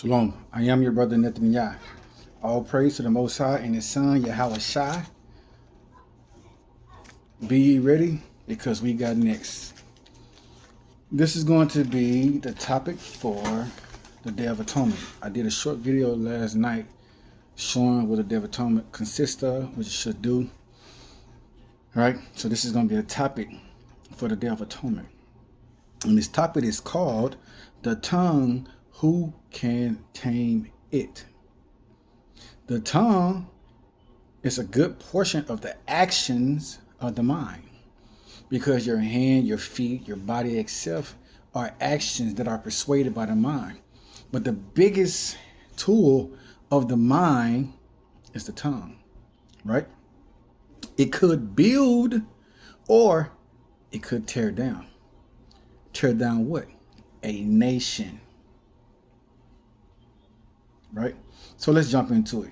Shalom. I am your brother Netanyahu. All praise to the Most High and His Son Yahweh Shai. Be ye ready because we got next. This is going to be the topic for the Day of Atonement. I did a short video last night showing what the Day of Atonement consists of, what you should do. All right, so this is going to be a topic for the Day of Atonement. And this topic is called the tongue. Who can tame it? The tongue is a good portion of the actions of the mind, because your hand, your feet, your body itself are actions that are persuaded by the mind. But the biggest tool of the mind is the tongue, right? It could build or it could tear down. Tear down what? A nation. Right? So let's jump into it.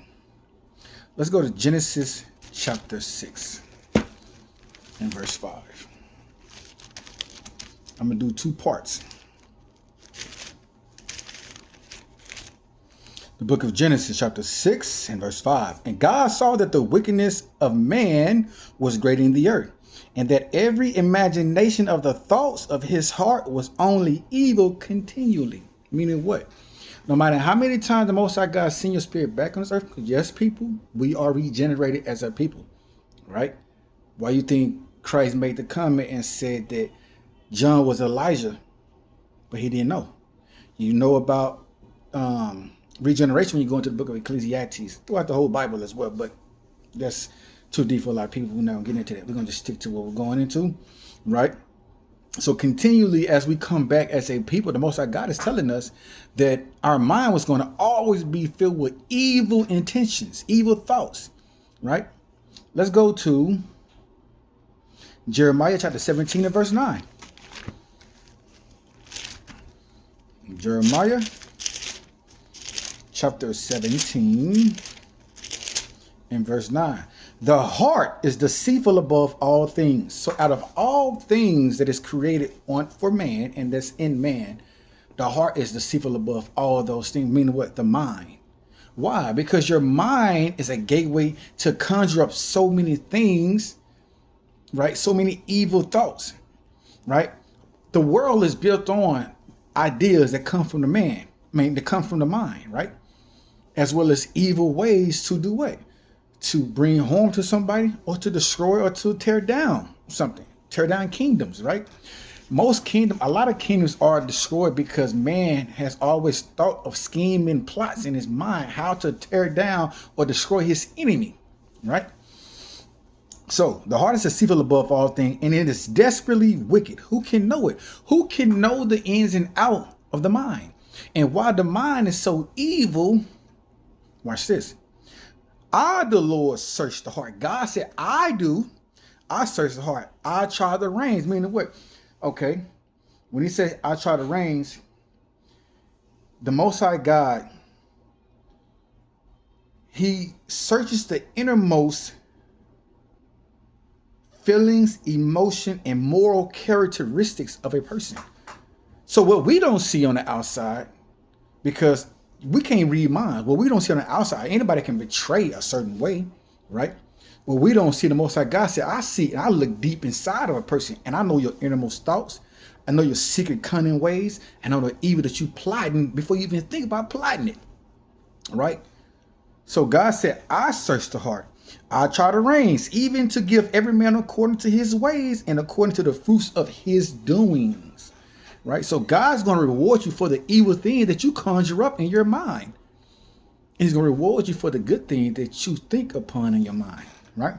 Let's go to Genesis chapter 6 and verse 5. I'm going to do two parts. The book of Genesis chapter 6 and verse 5. And God saw that the wickedness of man was great in the earth, and that every imagination of the thoughts of his heart was only evil continually. Meaning what? No matter how many times the Most High God send your spirit back on this earth, because yes, people, we are regenerated as a people, right? Why you think Christ made the comment and said that John was Elijah, but he didn't know? You know about regeneration when you go into the book of Ecclesiastes, throughout the whole Bible as well, but that's too deep for a lot of people. We're not going to get into that. We're going to just stick to what we're going into, right? So continually, as we come back as a people, the Most High God is telling us that our mind was going to always be filled with evil intentions, evil thoughts, right? Let's go to Jeremiah chapter 17 and verse 9. Jeremiah chapter 17 and verse 9. The heart is deceitful above all things. So out of all things that is created for man and that's in man, the heart is deceitful above all those things. Meaning what? The mind. Why? Because your mind is a gateway to conjure up so many things, right? So many evil thoughts, right? The world is built on ideas that come from the man. That come from the mind, right? As well as evil ways to do what? To bring harm to somebody, or to destroy, or to tear down something, tear down kingdoms, right? A lot of kingdoms are destroyed because man has always thought of scheming plots in his mind how to tear down or destroy his enemy, right? So the heart is deceitful above all things, and it is desperately wicked. Who can know it? Who can know the ins and out of the mind? And why the mind is so evil, watch this. I, the Lord, search the heart. God said, I do. I search the heart. I try the reins. Meaning what? Okay. When he said, I try the reins, the Most High God, he searches the innermost feelings, emotion, and moral characteristics of a person. So what we don't see on the outside, because we can't read minds. What we don't see on the outside, anybody can betray a certain way, right? What we don't see, the Most High God said, I see and I look deep inside of a person, and I know your innermost thoughts. I know your secret cunning ways. I know the evil that you plotting before you even think about plotting it, right? So God said, I search the heart. I try the reins, even to give every man according to his ways and according to the fruits of his doings. Right? So God's going to reward you for the evil thing that you conjure up in your mind. And he's going to reward you for the good thing that you think upon in your mind. Right?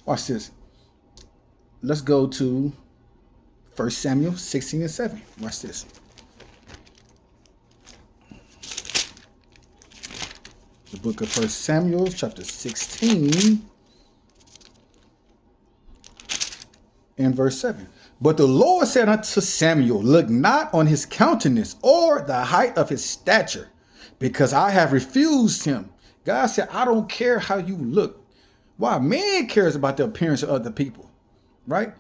Watch this. Let's go to 1 Samuel 16 and 7. Watch this. The book of 1 Samuel chapter 16 and verse 7. But the Lord said unto Samuel, look not on his countenance or the height of his stature, because I have refused him. God said, I don't care how you look. Why? Man cares about the appearance of other people, right?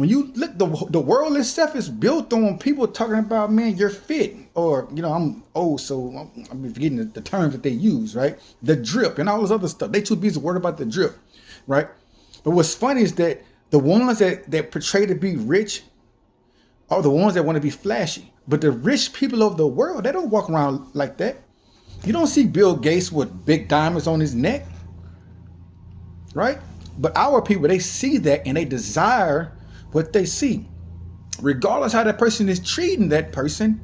When you look, the world itself is built on people talking about, man, you're fit, or I'm old, so I'm forgetting the terms that they use, right? The drip and all this other stuff. They too busy worried about the drip, right? But what's funny is that the ones that portray to be rich are the ones that want to be flashy. But the rich people of the world, they don't walk around like that. You don't see Bill Gates with big diamonds on his neck, right? But our people, they see that and they desire what they see. Regardless how that person is treating that person,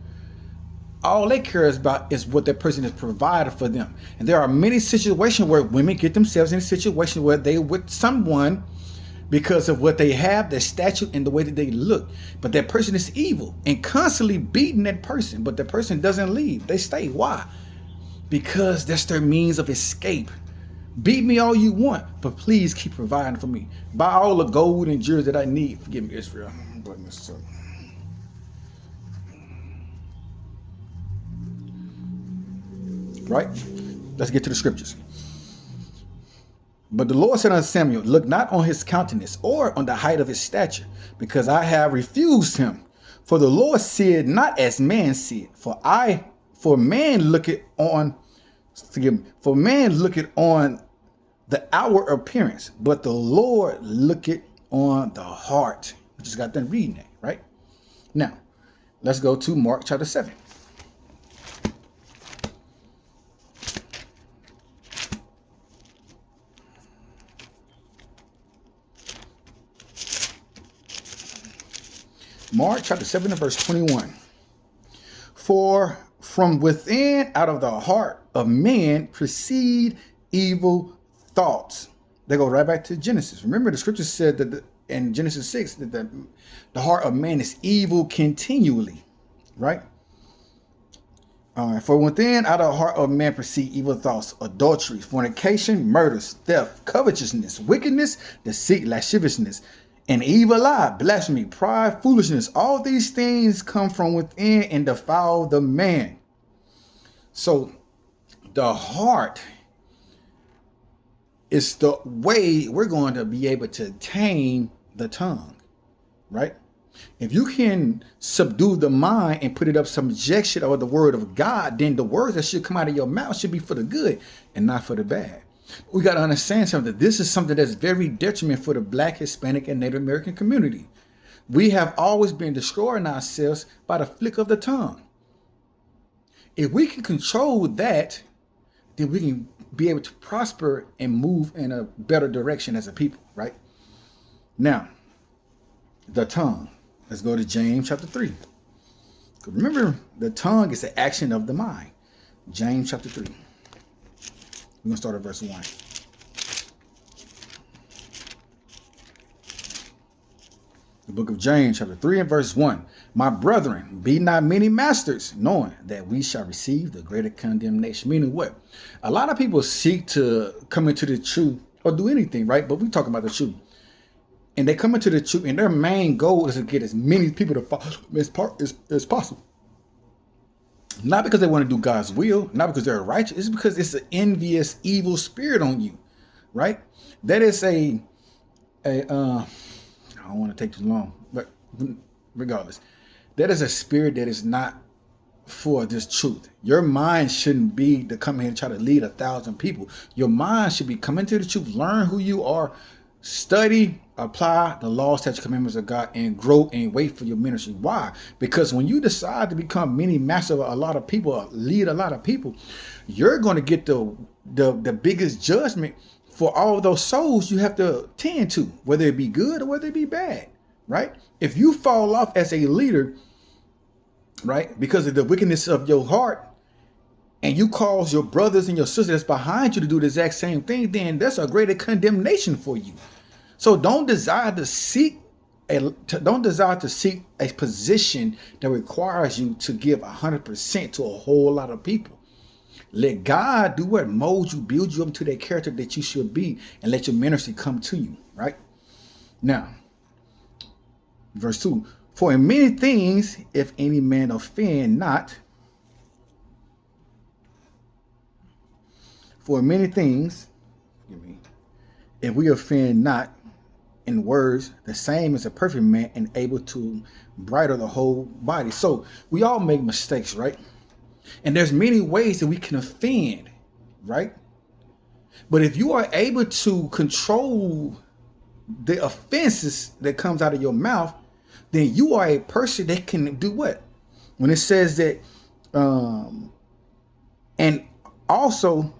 all they care about is what that person has provided for them. And there are many situations where women get themselves in a situation where they with someone because of what they have, their stature, and the way that they look. But that person is evil and constantly beating that person. But the person doesn't leave. They stay. Why? Because that's their means of escape. Beat me all you want, but please keep providing for me. Buy all the gold and jewels that I need. Forgive me, Israel. Right? Let's get to the scriptures. But the Lord said unto Samuel, look not on his countenance or on the height of his stature, because I have refused him. For the Lord seeth not as man seeth. For man looketh on the outward appearance, but the Lord looketh on the heart. We just got done reading that, right? Now, let's go to Mark chapter 7. Mark chapter 7 and verse 21. For from within, out of the heart of man, proceed evil thoughts. They go right back to Genesis. Remember, the scripture said that in Genesis 6 that the heart of man is evil continually, right? For within, out of the heart of man, proceed evil thoughts, adultery, fornication, murders, theft, covetousness, wickedness, deceit, lasciviousness, an evil eye, blasphemy, pride, foolishness. All these things come from within and defile the man. So the heart is the way we're going to be able to tame the tongue, right? If you can subdue the mind and put it up subjection of the word of God, then the words that should come out of your mouth should be for the good and not for the bad. We got to understand something. This is something that's very detriment for the Black, Hispanic, and Native American community. We have always been destroying ourselves by the flick of the tongue. If we can control that, then we can be able to prosper and move in a better direction as a people, right? Now, the tongue. Let's go to James chapter 3. Remember, the tongue is the action of the mind. James chapter 3. We're going to start at verse 1. The book of James chapter 3 and verse 1. My brethren, be not many masters, knowing that we shall receive the greater condemnation. Meaning what? A lot of people seek to come into the truth or do anything, right? But we talk about the truth. And they come into the truth, and their main goal is to get as many people to follow as possible. Not because they want to do God's will, not because they're righteous. It's because it's an envious, evil spirit on you, right? That is I don't want to take too long, but regardless, that is a spirit that is not for this truth. Your mind shouldn't be to come here and try to lead 1,000 people. Your mind should be coming to the truth, learn who you are, study, apply the law, statutes, commandments of God, and grow and wait for your ministry. Why? Because when you decide to become many master of a lot of people, lead a lot of people, you're going to get the biggest judgment for all of those souls you have to tend to, whether it be good or whether it be bad, right? If you fall off as a leader, right, because of the wickedness of your heart, and you cause your brothers and your sisters that's behind you to do the exact same thing, then that's a greater condemnation for you. So don't desire to seek a position that requires you to give 100% to a whole lot of people. Let God do what? Mold you, build you up to that character that you should be, and let your ministry come to you, right? Now, verse 2, for in many things, if any man offend not, for many things, if we offend not in words, the same as a perfect man and able to bridle the whole body. So we all make mistakes, right? And there's many ways that we can offend, right? But if you are able to control the offenses that comes out of your mouth, then you are a person that can do what? When it says that, and also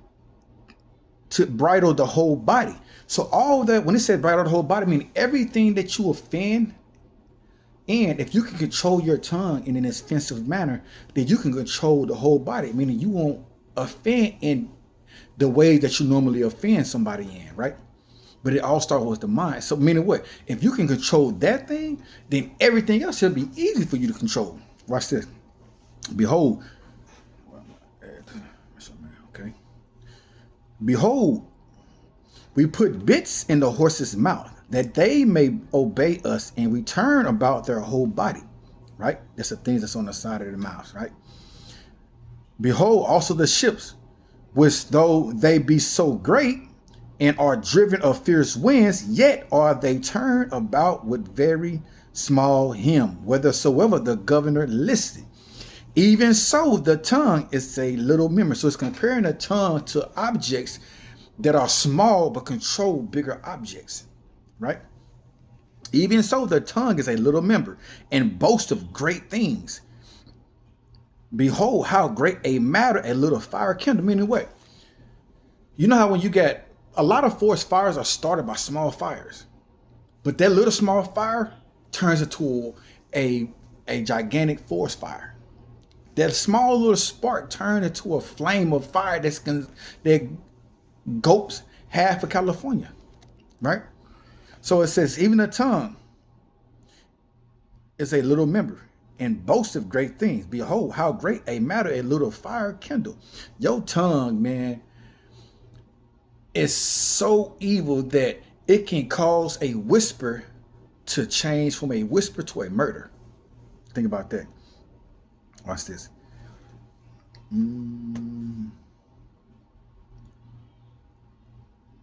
to bridle the whole body. So all that, when it says bridle the whole body, I mean everything that you offend. And if you can control your tongue in an offensive manner, then you can control the whole body, meaning you won't offend in the way that you normally offend somebody in, right? But it all starts with the mind. So meaning what? If you can control that thing, then everything else should be easy for you to control. Watch this. Behold. Okay. Behold, we put bits in the horse's mouth that they may obey us and return about their whole body. Right? That's the things that's on the side of the mouth, right? Behold, also the ships, which though they be so great and are driven of fierce winds, yet are they turned about with very small hem, whithersoever the governor listed. Even so, the tongue is a little member. So it's comparing the tongue to objects that are small but control bigger objects, right? Even so, the tongue is a little member and boasts of great things. Behold, how great a matter a little fire kindle. Meaning what? You know how when you get a lot of forest fires are started by small fires, but that little small fire turns into a gigantic forest fire. That small little spark turned into a flame of fire that gulps half of California, right? So it says, even the tongue is a little member and boasts of great things. Behold, how great a matter a little fire kindle. Your tongue, man, is so evil that it can cause a whisper to change from a whisper to a murder. Think about that. Watch this.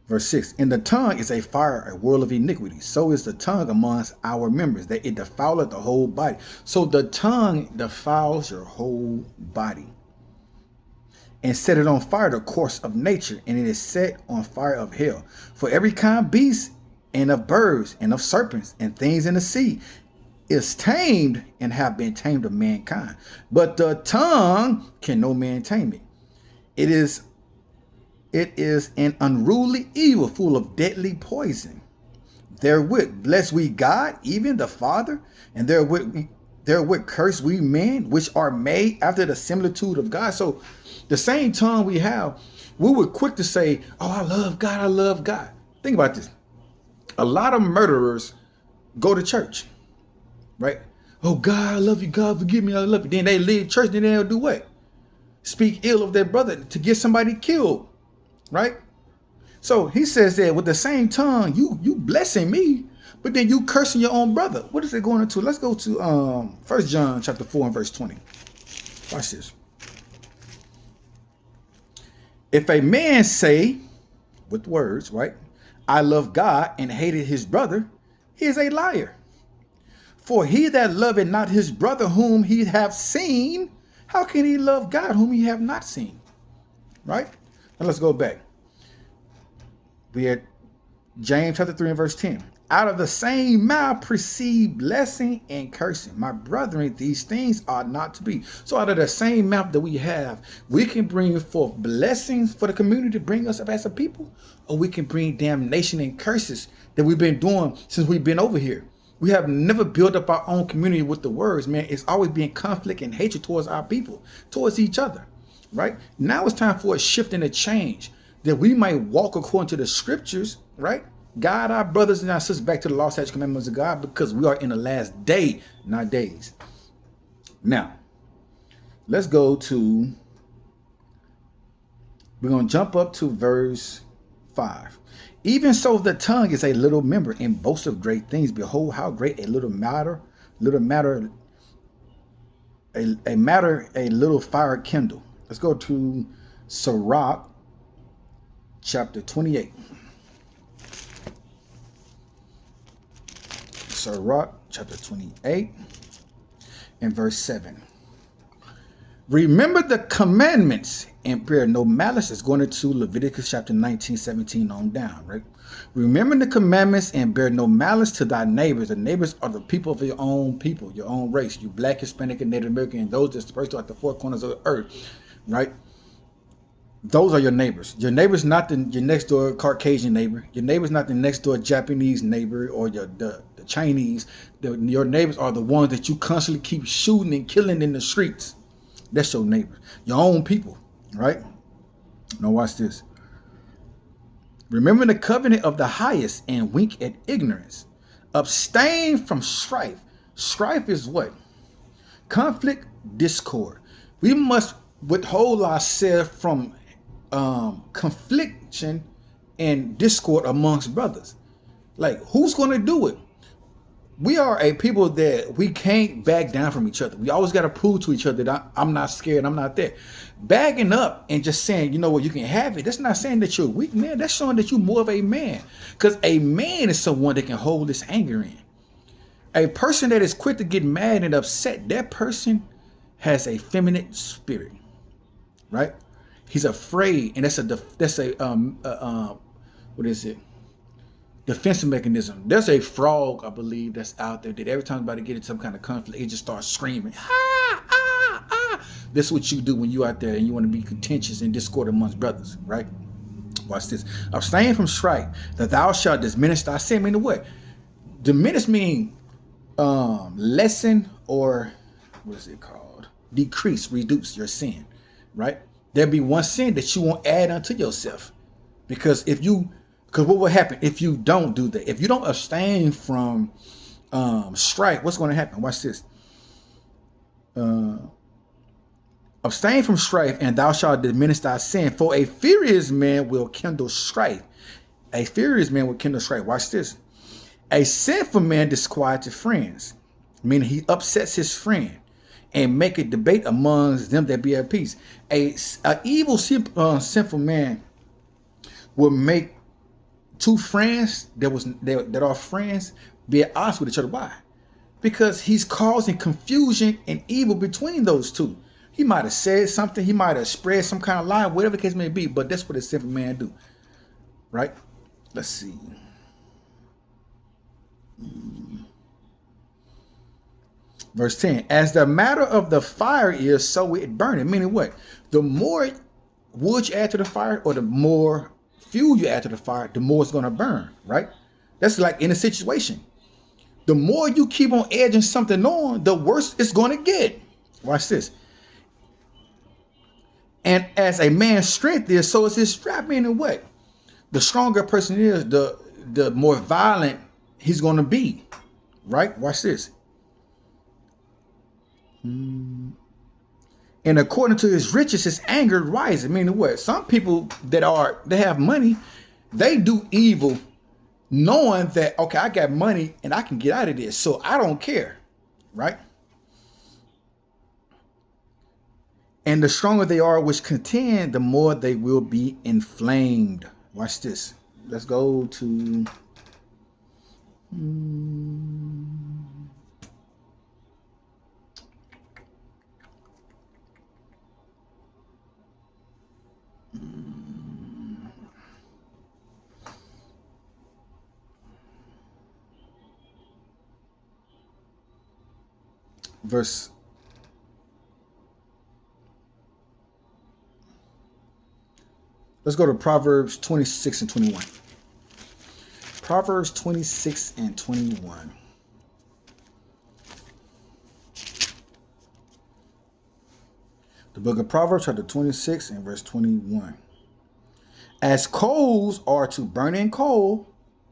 Verse 6. And the tongue is a fire, a whirl of iniquity. So is the tongue amongst our members, that it defileth the whole body. So the tongue defiles your whole body. And set it on fire, the course of nature, and it is set on fire of hell. For every kind of beast, and of birds, and of serpents, and things in the sea, is tamed and have been tamed of mankind. But the tongue can no man tame it. It is an unruly evil, full of deadly poison. Therewith bless we God, even the Father, and therewith curse we men, which are made after the similitude of God. So the same tongue we have, we were quick to say, oh, I love God, I love God. Think about this. A lot of murderers go to church, right? Oh, God, I love you. God, forgive me. I love you. Then they leave church, then they'll do what? Speak ill of their brother to get somebody killed, right? So he says that with the same tongue, you blessing me, but then you cursing your own brother. What is it going into? Let's go to 1 John chapter 4 and verse 20. Watch this. If a man say with words, right, I love God and hated his brother, he is a liar. For he that loveth not his brother whom he have seen, how can he love God whom he have not seen? Right? Now let's go back. We had James chapter 3 and verse 10. Out of the same mouth proceed blessing and cursing. My brethren, these things are not to be. So out of the same mouth that we have, we can bring forth blessings for the community to bring us up as a people, or we can bring damnation and curses that we've been doing since we've been over here. We have never built up our own community with the words, man. It's always been conflict and hatred towards our people, towards each other, right? Now it's time for a shift and a change that we might walk according to the scriptures, right? Guide our brothers and our sisters back to the law, statutes, commandments of God, because we are in the last day, not days. Now, let's go to, we're going to jump up to verse 5. Even so, the tongue is a little member and boasts of great things. Behold, how great a little matter, a little fire kindle. Let's go to Sirach, chapter 28. Sirach chapter 28 and verse 7. Remember the commandments and bear no malice. Is going into Leviticus chapter 19, 17 on down, right? Remember the commandments and bear no malice to thy neighbors. The neighbors are the people of your own people, your own race. You black, Hispanic, and Native American, and those dispersed at the four corners of the earth, right? Those are your neighbors. Your neighbor's not your next door Caucasian neighbor. Your neighbor's not the next door Japanese neighbor or the Chinese. Your neighbors are the ones that you constantly keep shooting and killing in the streets. That's your neighbor, your own people, right? Now watch this. Remember the covenant of the highest and wink at ignorance. Abstain from strife. Strife is what? Conflict, discord. We must withhold ourselves from confliction and discord amongst brothers. Like, who's going to do it? We are a people that we can't back down from each other. We always got to prove to each other that I'm not scared, I'm not there. Backing up and just saying, you know what, you can have it. That's not saying that you're a weak man. That's showing that you're more of a man. Because a man is someone that can hold his anger in. A person that is quick to get mad and upset, that person has a feminine spirit, right? He's afraid, and that's a what is it? Defensive mechanism. There's a frog, I believe, that's out there that every time about to get into some kind of conflict, it just starts screaming. Ah, ah, ah. That's what you do when you out there and you want to be contentious and discord amongst brothers, right? Watch this. Abstain from strife, that thou shalt diminish thy sin. Meaning what? Diminish mean lessen, or what is it called? Decrease, reduce your sin, right? There'll be one sin that you won't add unto yourself. Because what will happen if you don't do that? If you don't abstain from strife, what's going to happen? Watch this. Abstain from strife, and thou shalt diminish thy sin. For a furious man will kindle strife. A furious man will kindle strife. Watch this. A sinful man disquiets friends, meaning he upsets his friend, and make a debate amongst them that be at peace. A evil sinful man will make two friends that are friends be at odds with each other. Why? Because he's causing confusion and evil between those two. He might have said something, he might have spread some kind of lie, whatever the case may be, but that's what a sinful man do, right? Let's see. Verse 10, as the matter of the fire is, so it burneth. Meaning what? The more wood you add to the fire, or the more fuel you add to the fire, the more it's going to burn, right? That's like in a situation. The more you keep on edging something on, the worse it's going to get. Watch this. And as a man's strength is, so is his strap. Meaning what? The stronger a person is, the more violent he's going to be, right? Watch this. And according to his riches, his anger rises. Meaning what? Some people that have money, they do evil knowing that, okay, I got money and I can get out of this, so I don't care, right? And the stronger they are which contend, the more they will be inflamed. Watch this. Let's go to verse. Let's go to Proverbs 26 and 21. Proverbs 26 and 21. The book of Proverbs, chapter 26 and verse 21. As coals are to burning coal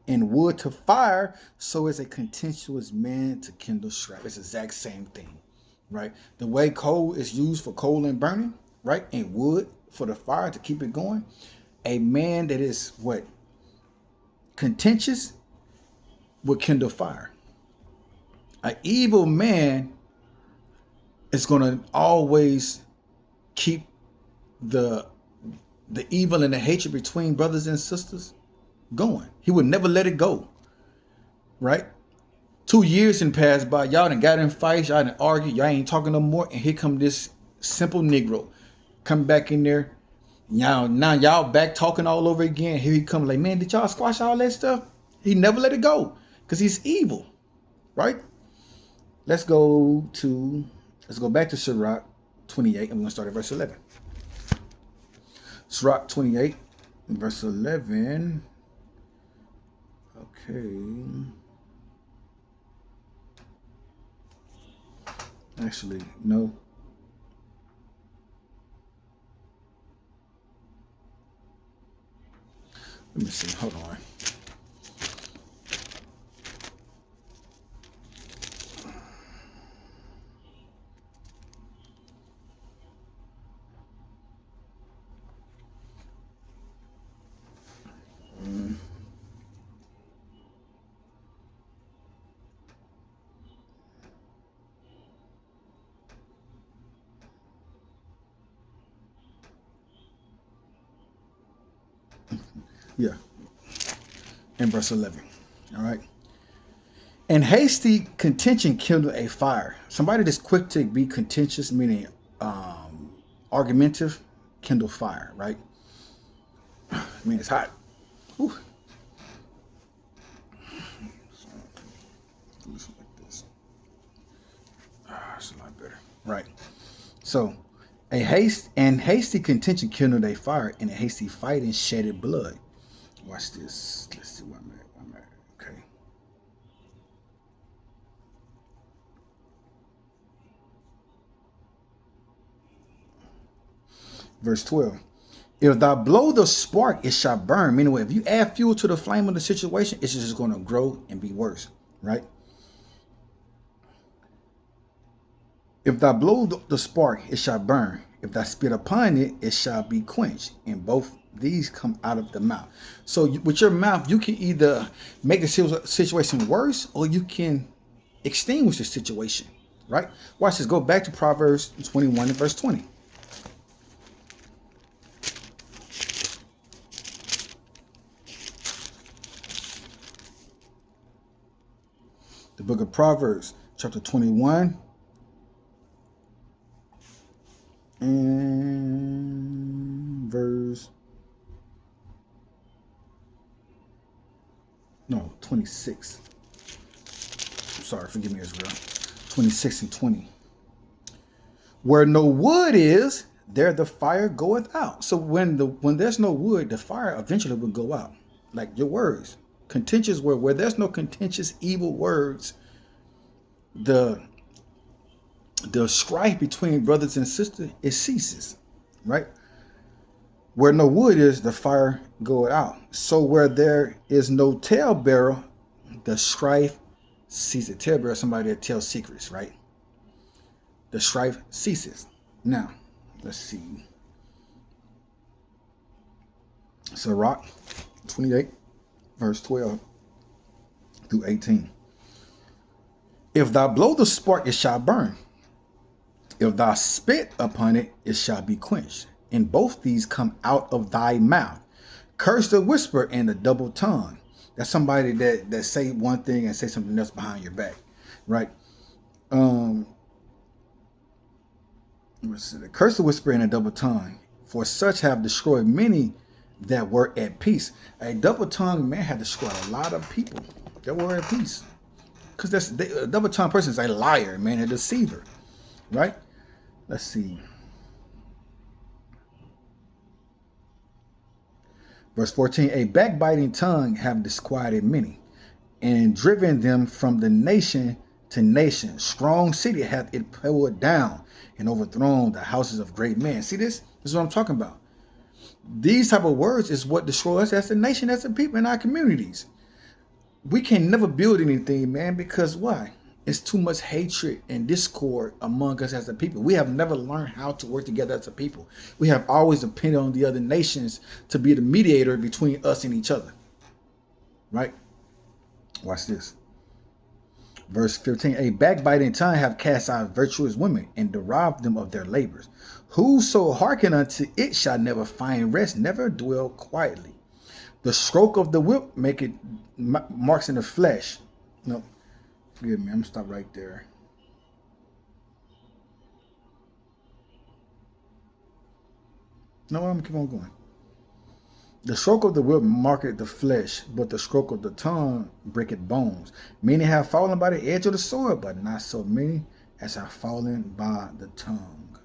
and wood to fire, so is a contentious man to kindle strife. It's the exact same thing, right? The way coal is used for coal and burning, right? And wood for the fire to keep it going. A man that is what? Contentious will kindle fire. An evil man is going to always keep the evil and the hatred between brothers and sisters going. He would never let it go, right? 2 years and passed by. Y'all done got in fights. Y'all done argued. Y'all ain't talking no more. And here come this simple Negro come back in there. Now y'all back talking all over again. Here he come like, man, did y'all squash all that stuff? He never let it go because he's evil, right? Let's go back to Sirach 28, and we're gonna start at verse 11. Sirach 28, verse 11. Okay. Actually, no. Let me see. Hold on. Yeah. In verse 11. All right. And hasty contention kindle a fire. Somebody that's quick to be contentious, meaning argumentative, kindle fire, right? I mean, it's hot. Whew. Like this. It's a lot better. Right. So, hasty contention kindled a fire, and a hasty fighting shedded blood. Watch this. Let's see where I'm at. Okay. Verse 12. If thou blow the spark, it shall burn. Meaning, if you add fuel to the flame of the situation, it's just going to grow and be worse, right? If thou blow the spark, it shall burn. If thou spit upon it, it shall be quenched. And both these come out of the mouth. So with your mouth, you can either make a situation worse, or you can extinguish the situation, right? Watch this. Go back to Proverbs 21 and verse 20. The book of Proverbs, chapter 21. And verse 26. Sorry, forgive me, Israel. 26 and 20. Where no wood is, there the fire goeth out. So when there's no wood, the fire eventually will go out. Like your words. Contentious word. Where there's no contentious evil words, the strife between brothers and sisters, it ceases, right? Where no wood is, the fire goeth out. So where there is no talebearer, the strife ceases. Talebearer is somebody that tells secrets, right? The strife ceases. Now, let's see. Sirach 28, verse 12 through 18. If thou blow the spark, it shall burn. If thou spit upon it, it shall be quenched. And both these come out of thy mouth. Curse the whisper and the double tongue. That's somebody that say one thing and say something else behind your back, right? Curse the whisper and a double tongue, for such have destroyed many that were at peace. A double-tongued man had destroyed a lot of people that were at peace. Because a double-tongued person is a liar, man, a deceiver, right? Let's see. Verse 14, a backbiting tongue have disquieted many, and driven them from the nation to nation. Strong city hath it pulled down, and overthrown the houses of great men. See this? This is what I'm talking about. These type of words is what destroys us as a nation, as a people in our communities. We can never build anything, man, because why? It's too much hatred and discord among us as a people. We have never learned how to work together as a people. We have always depended on the other nations to be the mediator between us and each other. Right? Watch this. Verse 15, a backbiting tongue have cast out virtuous women and derived them of their labors. Whoso hearken unto it shall never find rest, never dwell quietly. The stroke of the whip make it marks in the flesh. Forgive me, I'm gonna stop right there. No, I'm gonna keep on going. The stroke of the whip marketh the flesh, but the stroke of the tongue breaketh bones. Many have fallen by the edge of the sword, but not so many as have fallen by the tongue.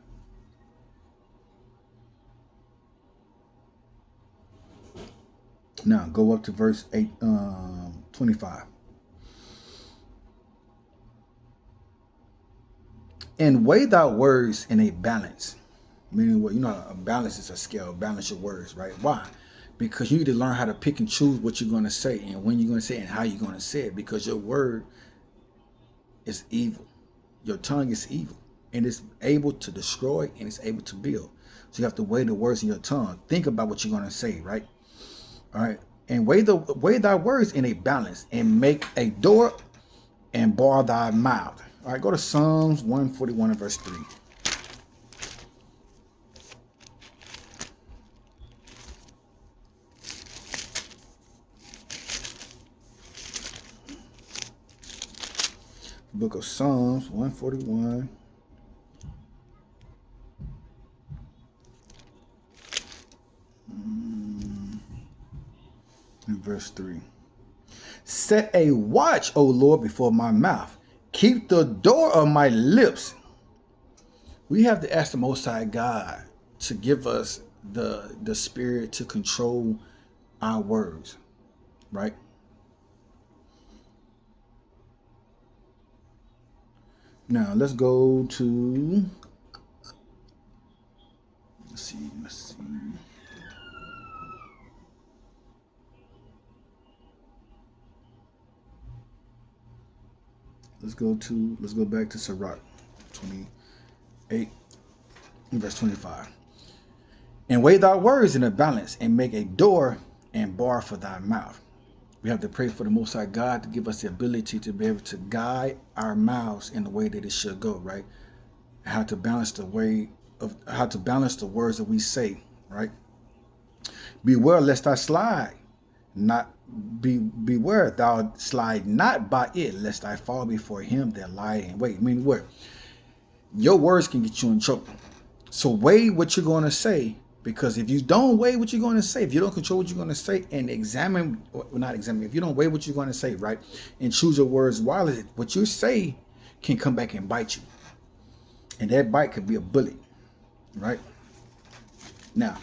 Now go up to verse 25. And weigh thy words in a balance. Meaning what, a balance is a scale. Balance your words, right? Why? Because you need to learn how to pick and choose what you're going to say and when you're going to say it and how you're going to say it, because your word is evil. Your tongue is evil, and it's able to destroy and it's able to build. So you have to weigh the words in your tongue. Think about what you're going to say, right? All right. And weigh thy words in a balance, and make a door and bar thy mouth. All right, go to Psalms 141 and verse 3. Book of Psalms 141. And verse 3. Set a watch, O Lord, before my mouth. Keep the door of my lips. We have to ask the Most High God to give us the spirit to control our words, right? Now let's go to, let's see. Let's go back to Sirach 28 verse 25. And weigh thy words in a balance, and make a door and bar for thy mouth. We have to pray for the Most High God to give us the ability to be able to guide our mouths in the way that it should go, right? How to balance the words that we say, right? Beware lest I slide, not beware thou slide not by it, lest I fall before him that lie in wait. I mean, what? Your words can get you in trouble. So weigh what you're going to say, because if you don't weigh what you're going to say, if you don't control what you're going to say, and if you don't weigh what you're going to say, right, and choose your words wisely, what you say can come back and bite you. And that bite could be a bullet, right? Now,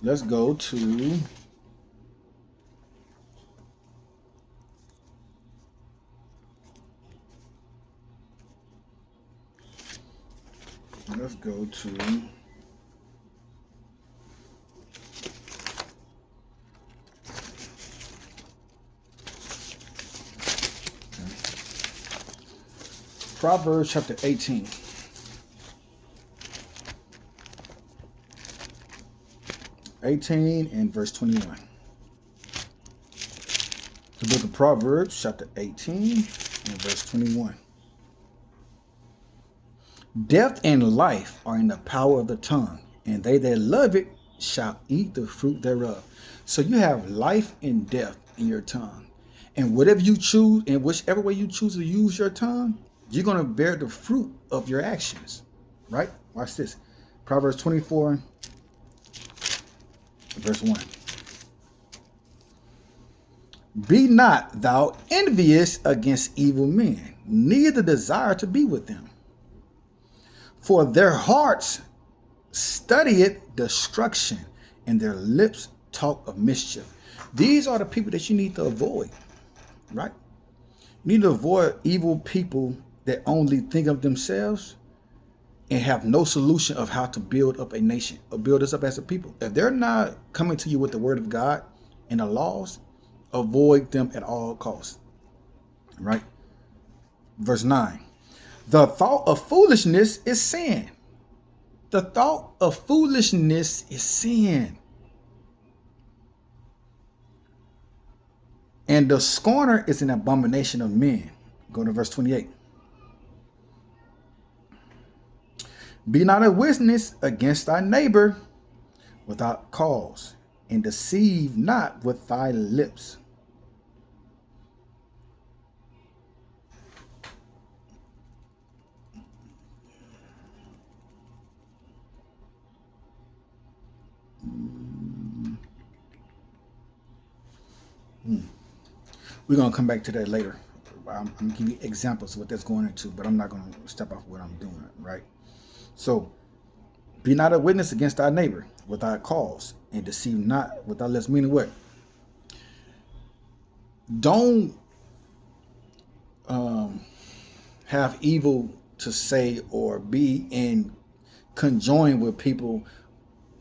let's go to Proverbs chapter 18. And verse 21. The book of Proverbs chapter 18 and verse 21. Death and life are in the power of the tongue, and they that love it shall eat the fruit thereof. So you have life and death in your tongue. And whatever you choose, in whichever way you choose to use your tongue, you're going to bear the fruit of your actions, right? Watch this. Proverbs 24, verse 1. Be not thou envious against evil men, neither desire to be with them. For their hearts studieth destruction, and their lips talk of mischief. These are the people that you need to avoid, right? You need to avoid evil people that only think of themselves and have no solution of how to build up a nation or build us up as a people. If they're not coming to you with the word of God and the laws, avoid them at all costs, right? Verse 9. The thought of foolishness is sin. The thought of foolishness is sin. And the scorner is an abomination of men. Go to verse 28. Be not a witness against thy neighbor without cause, and deceive not with thy lips. We're going to come back to that later. I'm going to give you examples of what that's going into, but I'm not going to step off what I'm doing, right? So, be not a witness against thy neighbor without cause, and deceive not without less. Meaning what? Don't have evil to say or be in conjoin with people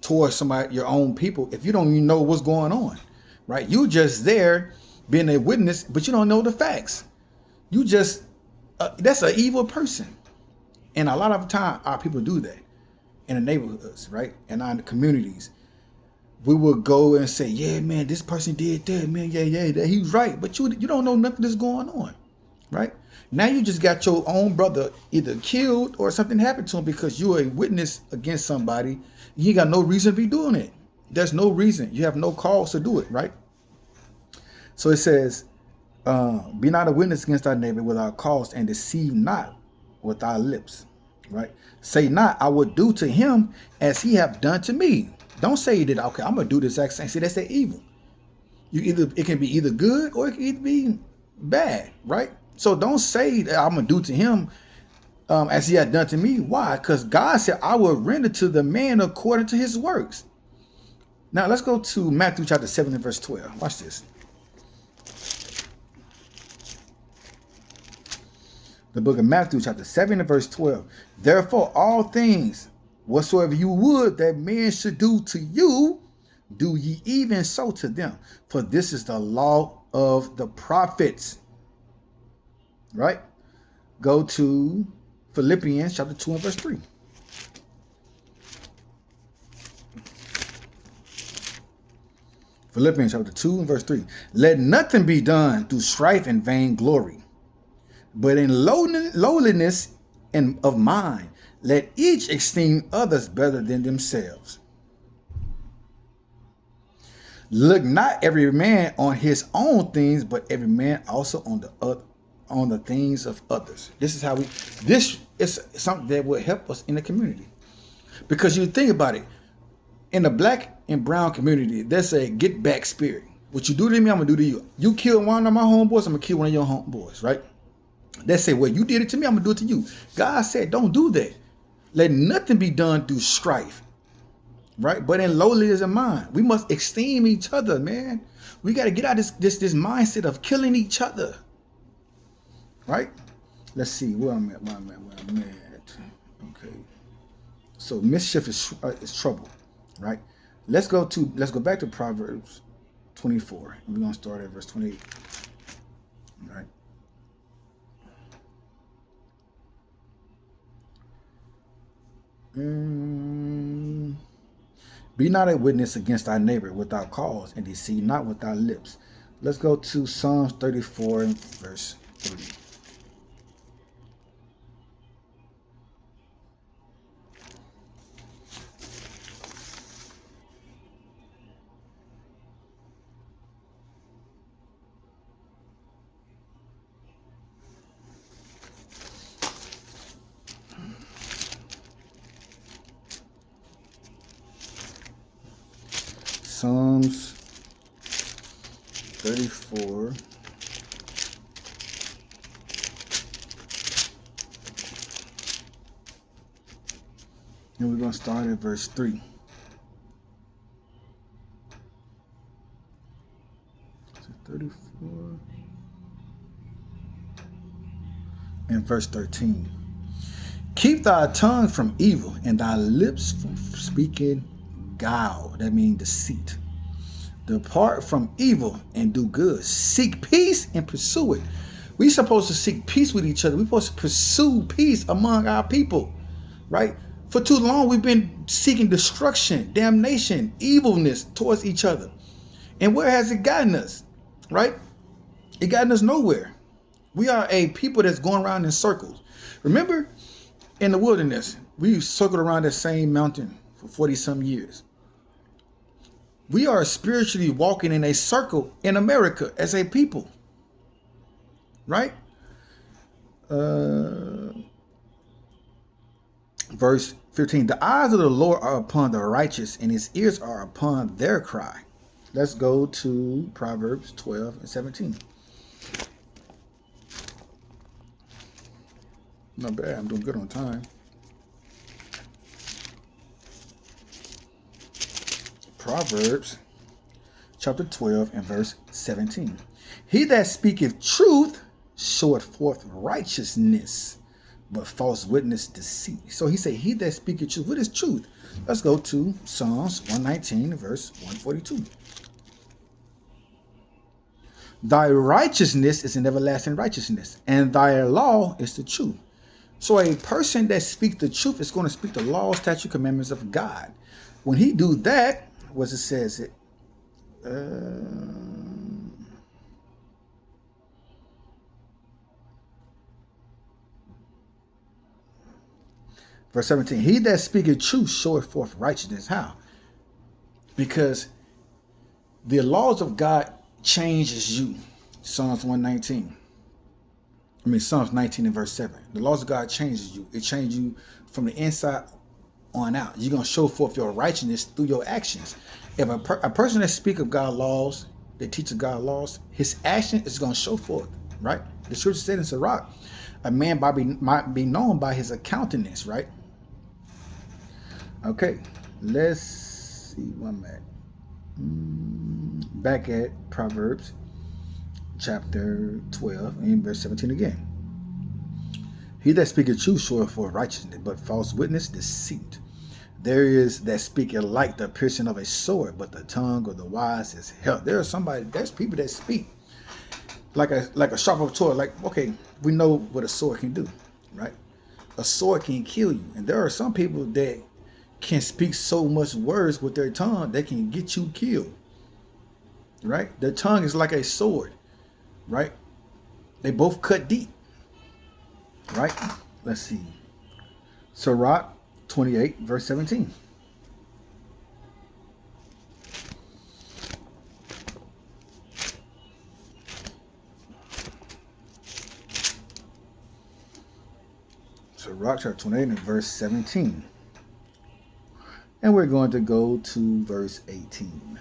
towards somebody, your own people, if you don't even know what's going on, right? You just there being a witness, but you don't know the facts. You just, that's an evil person. And a lot of time our people do that in the neighborhoods, right? And in the communities. We will go and say, yeah, man, this person did that, man. Yeah, he's right. But you don't know nothing that's going on, right? Now you just got your own brother either killed or something happened to him because you're a witness against somebody. You ain't got no reason to be doing it. There's no reason. You have no cause to do it, right? So it says, be not a witness against thy neighbor without cause, and deceive not with thy lips, right? Say not, I will do to him as he have done to me. Don't say that, okay, I'm going to do this exact same. See, that's the evil. It can be either good or it can be bad, right? So don't say that I'm going to do to him as he had done to me. Why? Because God said, I will render to the man according to his works. Now, let's go to Matthew chapter 7 and verse 12. Watch this. The book of Matthew chapter 7 and verse 12. Therefore, all things whatsoever you would that men should do to you, do ye even so to them. For this is the law of the prophets. Right? Go to Philippians chapter 2 and verse 3. Philippians chapter 2 and verse 3. Let nothing be done through strife and vainglory, but in lowliness and of mind, let each esteem others better than themselves. Look not every man on his own things, but every man also on the things of others. This is something that will help us in the community. Because you think about it, in the black and brown community, there's a get back spirit. What you do to me, I'm gonna do to you. You kill one of my homeboys, I'm gonna kill one of your homeboys, right? They say, well, you did it to me, I'm gonna do it to you. God said, don't do that. Let nothing be done through strife, right? But in lowliness of mind, we must esteem each other, man. We got to get out of this mindset of killing each other, right? Let's see where I'm at. Okay, so mischief is trouble, right? Let's go back to Proverbs 24. We're gonna start at verse 28, right? Be not a witness against thy neighbor without cause, and deceive not with thy lips. Let's go to Psalms 34 and verse 3. Psalms 34 and we're going to start at verse 3. So 34 and verse 13. Keep thy tongue from evil and thy lips from speaking guile. That means deceit. Depart from evil and do good. Seek peace and pursue it. We're supposed to seek peace with each other. We're supposed to pursue peace among our people, right? For too long, we've been seeking destruction, damnation, evilness towards each other. And where has it gotten us, right? It gotten us nowhere. We are a people that's going around in circles. Remember, in the wilderness, we circled around that same mountain for 40-some years. We are spiritually walking in a circle in America as a people, right? Verse 15, the eyes of the Lord are upon the righteous, and his ears are upon their cry. let's go to Proverbs 12 and 17. Not bad. I'm doing good on time. Proverbs chapter 12 and verse 17. He that speaketh truth showeth forth righteousness, but false witness deceit. So he said, he that speaketh truth. What is truth? Let's go to Psalms 119, verse 142. Thy righteousness is an everlasting righteousness, and thy law is the truth. So a person that speaks the truth is going to speak the laws, statute, commandments of God. When he do that, what it says it. Verse 17, he that speaketh truth showeth forth righteousness. How? Because the laws of God changes you. Psalms 119. Psalms 19 and verse 7. The laws of God changes you. It changes you from the inside on out. You're going to show forth your righteousness through your actions. If a person that speaks of God's laws, that teaches God's laws, his action is going to show forth, right? The scripture said in Sirach, a man might be known by his countenance, right? Okay, let's see one minute. Back at Proverbs chapter 12 and verse 17 again. He that speaketh truth showeth forth righteousness, but false witness deceit. There is that speaketh like the piercing of a sword, but the tongue of the wise is health. There's people that speak like a sharp sword. Like, okay, we know what a sword can do, right? A sword can kill you. And there are some people that can speak so much words with their tongue they can get you killed, right? Their tongue is like a sword, right? They both cut deep, right? Let's see. Sirach 28 verse 17. Sirach chapter 28 and verse 17. And we're going to go to verse 18.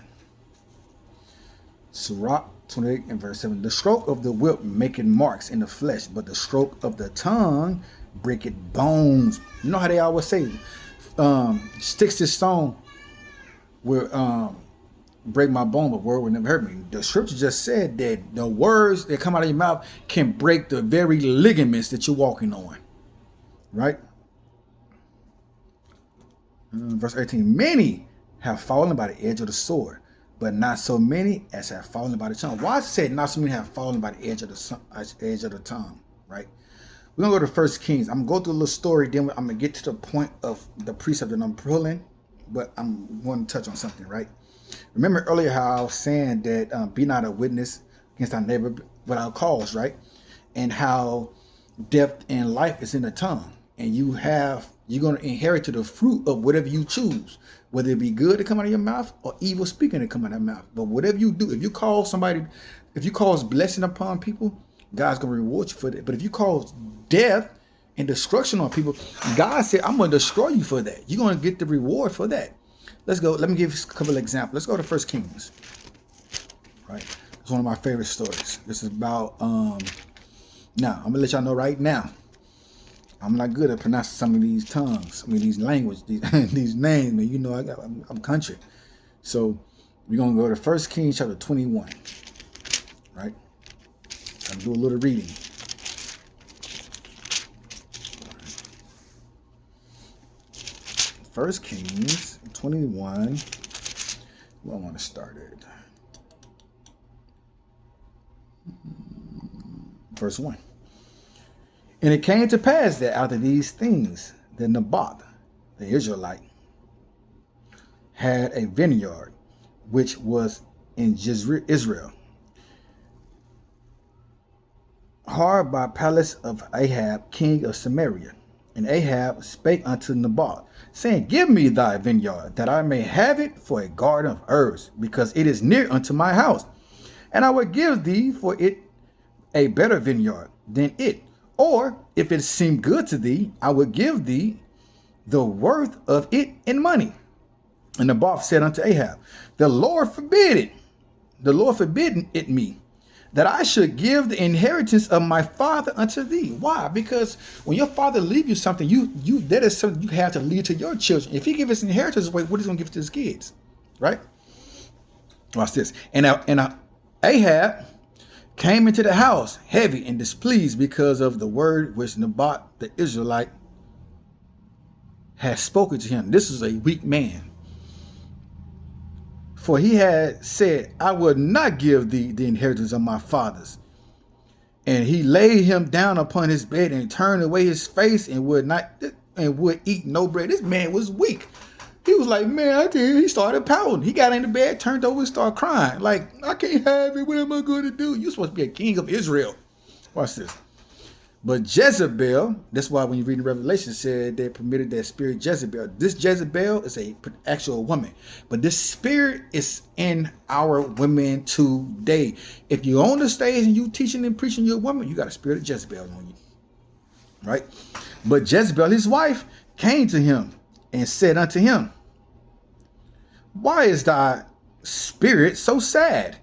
Sirach 28 and verse 7. The stroke of the whip maketh marks in the flesh, but the stroke of the tongue breaketh bones. You know how they always say, sticks to stone will break my bone, but word will never hurt me. The scripture just said that the words that come out of your mouth can break the very ligaments that you're walking on, right? Verse 18, many have fallen by the edge of the sword, but not so many as have fallen by the tongue. Why does it say not so many have fallen by the edge of the tongue, right? We're going to go to 1 Kings. I'm going to go through a little story, then I'm going to get to the point of the precept that I'm pulling, but I'm going to touch on something, right? Remember earlier how I was saying that be not a witness against our neighbor without cause, right? And how death and life is in the tongue. And you're going to inherit the fruit of whatever you choose, whether it be good to come out of your mouth or evil speaking to come out of your mouth. But whatever you do, if you cause blessing upon people, God's going to reward you for that. But if you cause death and destruction on people, God said, I'm going to destroy you for that. You're going to get the reward for that. Let's go. Let me give you a couple of examples. Let's go to 1 Kings. Right. It's one of my favorite stories. This is about, now, I'm going to let y'all know right now. I'm not good at pronouncing some of these tongues, these language, these names. Man, you know, I'm country. So we're going to go to 1 Kings chapter 21. Right. I'm do a little reading. First Kings 21. Where I want to start it. Verse 1. And it came to pass that after these things, that Naboth, the Israelite, had a vineyard which was in Israel, hard by palace of Ahab, king of Samaria. And Ahab spake unto Naboth, saying, give me thy vineyard, that I may have it for a garden of herbs, because it is near unto my house. And I will give thee for it a better vineyard than it. Or, if it seem good to thee, I will give thee the worth of it in money. And Naboth said unto Ahab, the Lord forbid it. the Lord forbidden it me, that I should give the inheritance of my father unto thee. Why? Because when your father leave you something, that is something you have to leave to your children. If he give his inheritance away, what is he going to give to his kids? Right? Watch this. And Ahab came into the house heavy and displeased because of the word which Naboth the Israelite had spoken to him. This is a weak man. For he had said, I will not give thee the inheritance of my fathers. And he laid him down upon his bed and turned away his face and would eat no bread. This man was weak. He was like, man, I tell you, he started pouting. He got into bed, turned over, and started crying. Like, I can't have it. What am I going to do? You're supposed to be a king of Israel. Watch this. But Jezebel, that's why when you read the Revelation, it said they permitted that spirit Jezebel. This Jezebel is a actual woman. But this spirit is in our women today. If you're on the stage and you teaching and preaching, you're a woman, you got a spirit of Jezebel on you. Right? But Jezebel, his wife, came to him and said unto him, why is thy spirit so sad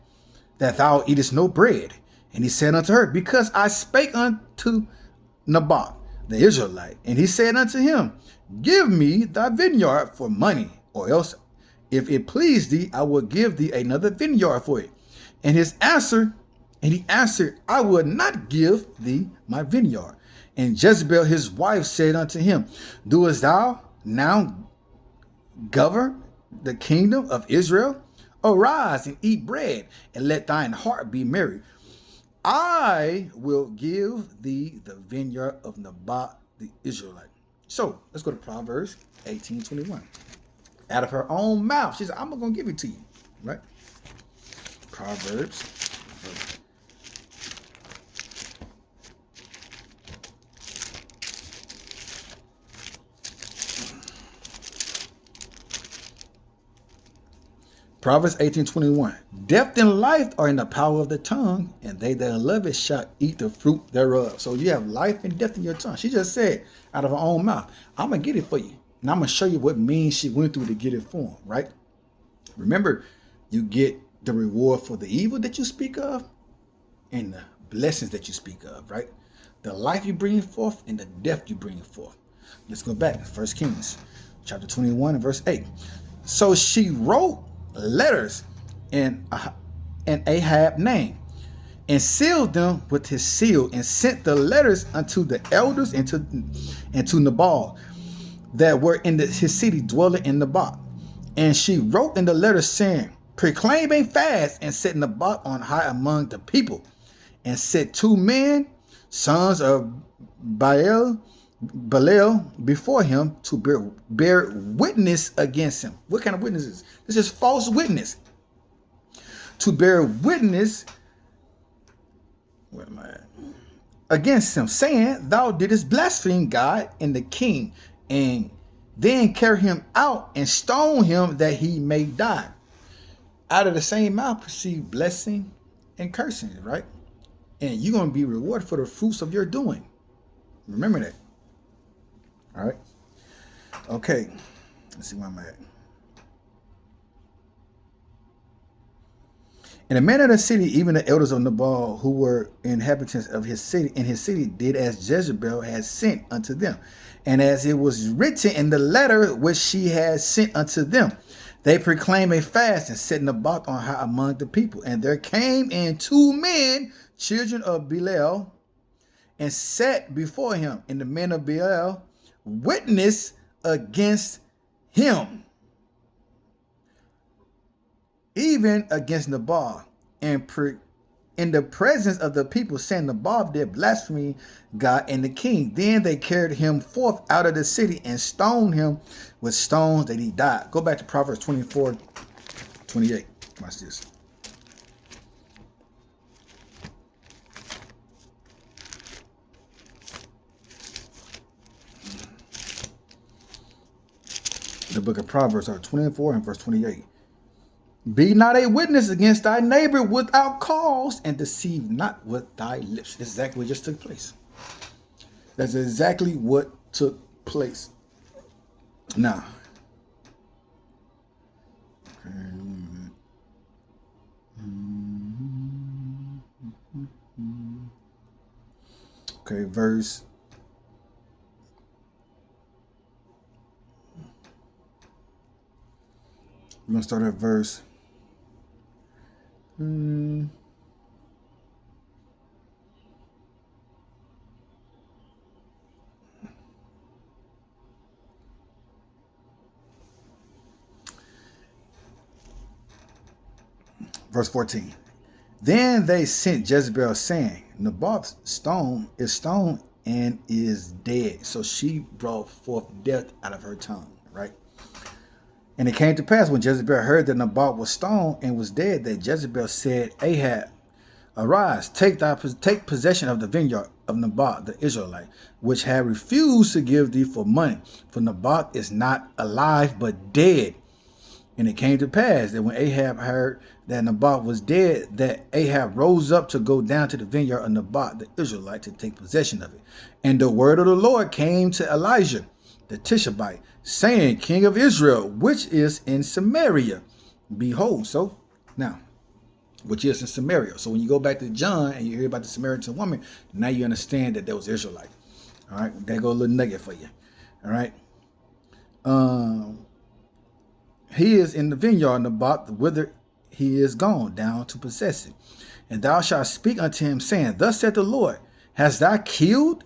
that thou eatest no bread? And he said unto her, because I spake unto Naboth the Israelite, and he said unto him, give me thy vineyard for money, or else if it please thee, I will give thee another vineyard for it. And he answered, I will not give thee my vineyard. And Jezebel his wife said unto him, doest thou now govern the kingdom of Israel? Arise and eat bread, and let thine heart be merry. I will give thee the vineyard of Naboth the Israelite. So let's go to Proverbs 18:21. Out of her own mouth, she said, I'm going to give it to you. Right? Proverbs. Proverbs 18:21. Death and life are in the power of the tongue, and they that love it shall eat the fruit thereof. So you have life and death in your tongue. She just said out of her own mouth, I'm going to get it for you. And I'm going to show you what means she went through to get it for him, right? Remember, you get the reward for the evil that you speak of and the blessings that you speak of, right? The life you bring forth and the death you bring forth. Let's go back. 1 Kings chapter 21 and verse 8. So she wrote letters in Ahab's name and sealed them with his seal and sent the letters unto the elders and to Nabal that were in his city dwelling in Naboth. And she wrote in the letter saying, proclaim a fast and set Naboth on high among the people, and set 2 men, sons of Belial, before him to bear witness against him. What kind of witnesses? This is false witness. To bear witness, where am I at? Against him, saying, thou didst blaspheme God and the king, and then carry him out and stone him that he may die. Out of the same mouth proceed blessing and cursing, right? And you're going to be rewarded for the fruits of your doing. Remember that. All right. Okay. Let's see where I'm at. And the men of the city, even the elders of Nabal, who were inhabitants of his city, did as Jezebel had sent unto them, and as it was written in the letter which she had sent unto them. They proclaimed a fast and set Naboth on high among the people. And there came in 2 men, children of Belial, and sat before him. And the men of Belial witness against him, even against Nabal, and in the presence of the people, saying, Nabal did blaspheme God and the king. Then they carried him forth out of the city and stoned him with stones that he died. Go back to Proverbs 24:28. Watch this. The book of Proverbs, 24 and verse 28. Be not a witness against thy neighbor without cause, and deceive not with thy lips. That's exactly what just took place. That's exactly what took place. Now, Okay, verse. We're going to start at verse. Verse 14. Then they sent Jezebel, saying, Naboth's stone is stoned and is dead. So she brought forth death out of her tongue, right? And it came to pass when Jezebel heard that Naboth was stoned and was dead, that Jezebel said, Ahab, arise, take possession of the vineyard of Naboth the Israelite, which had refused to give thee for money. For Naboth is not alive, but dead. And it came to pass that when Ahab heard that Naboth was dead, that Ahab rose up to go down to the vineyard of Naboth the Israelite to take possession of it. And the word of the Lord came to Elijah the Tishbite, saying, King of Israel, which is in Samaria. Behold, so now, which is in Samaria. So when you go back to John and you hear about the Samaritan woman, now you understand that there was Israelite. All right, there go a little nugget for you. All right. He is in the vineyard, Naboth, whither he is gone down to possess it. And thou shalt speak unto him, saying, Thus saith the Lord, hast thou killed